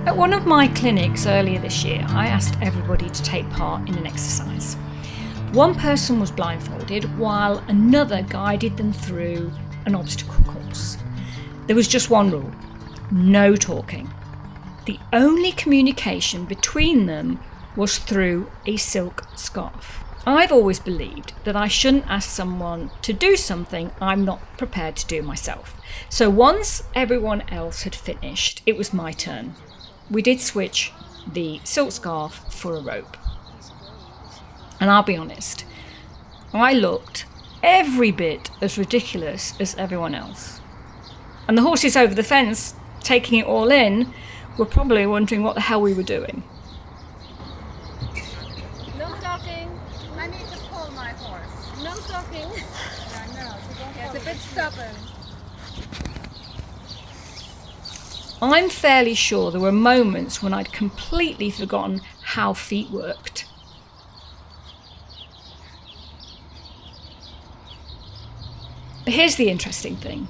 At one of my clinics earlier this year, I asked everybody to take part in an exercise. One person was blindfolded while another guided them through an obstacle course. There was just one rule: no talking. The only communication between them was through a silk scarf. I've always believed that I shouldn't ask someone to do something I'm not prepared to do myself. So once everyone else had finished, it was my turn. We did switch the silk scarf for a rope. And I'll be honest, I looked every bit as ridiculous as everyone else. And the horses over the fence, taking it all in, were probably wondering what the hell we were doing. No talking. I need to pull my horse. No talking. I know. It's a bit stubborn. I'm fairly sure there were moments when I'd completely forgotten how feet worked. But here's the interesting thing.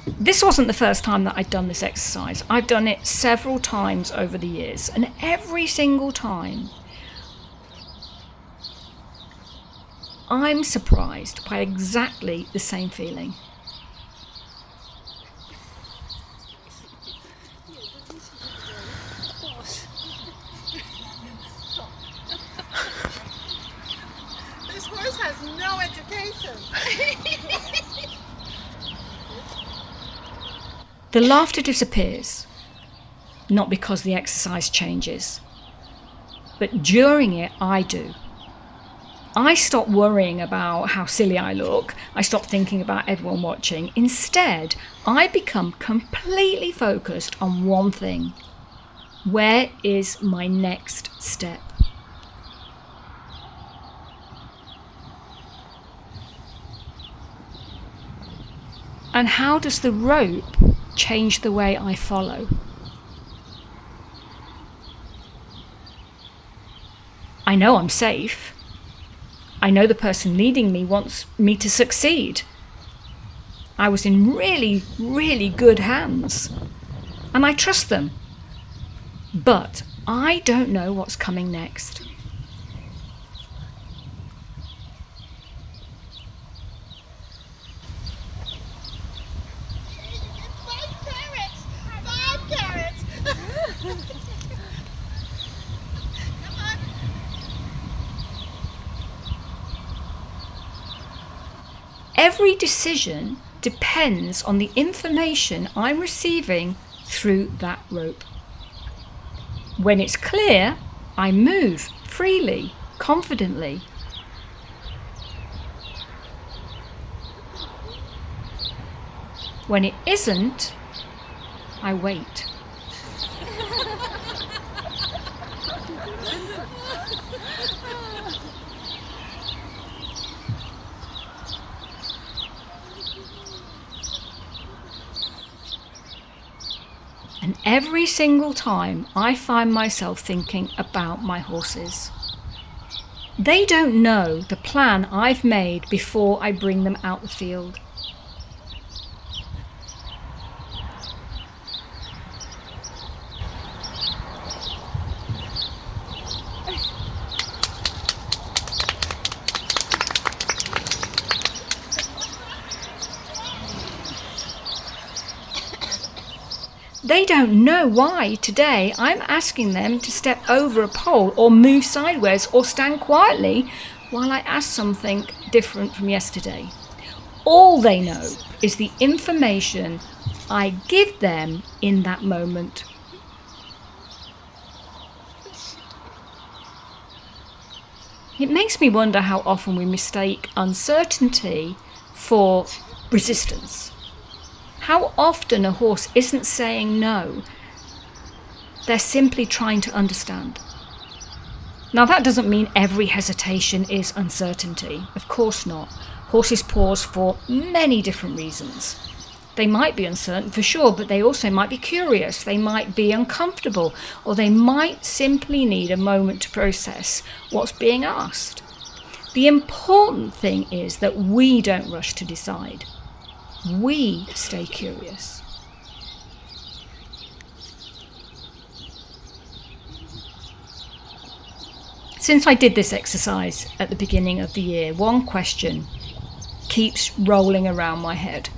This wasn't the first time that I'd done this exercise. I've done it several times over the years, and every single time I'm surprised by exactly the same feeling. This horse has no education. The laughter disappears, not because the exercise changes, but during it I do. I stop worrying about how silly I look. I stop thinking about everyone watching. Instead, I become completely focused on one thing. Where is my next step? And how does the rope change the way I follow? I know I'm safe. I know the person leading me wants me to succeed. I was in really, really good hands, and I trust them. But I don't know what's coming next. Five carrots. Come on. Every decision depends on the information I'm receiving through that rope. When it's clear, I move freely, confidently. When it isn't, I wait. And every single time I find myself thinking about my horses. They don't know the plan I've made before I bring them out the field. They don't know why today I'm asking them to step over a pole or move sideways or stand quietly while I ask something different from yesterday. All they know is the information I give them in that moment. It makes me wonder how often we mistake uncertainty for resistance. How often a horse isn't saying no, they're simply trying to understand. Now that doesn't mean every hesitation is uncertainty, of course not. Horses pause for many different reasons. They might be uncertain for sure, but they also might be curious, they might be uncomfortable, or they might simply need a moment to process what's being asked. The important thing is that we don't rush to decide. We stay curious. Since I did this exercise at the beginning of the year, one question keeps rolling around my head.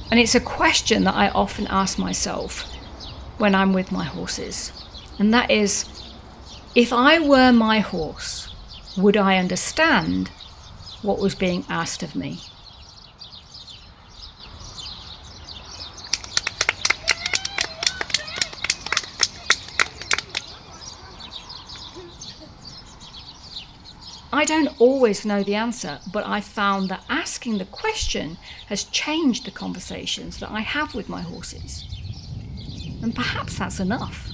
And it's a question that I often ask myself when I'm with my horses. And that is, if I were my horse, would I understand what was being asked of me? I don't always know the answer, but I found that asking the question has changed the conversations that I have with my horses. And perhaps that's enough.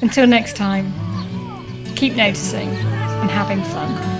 Until next time, keep noticing and having fun.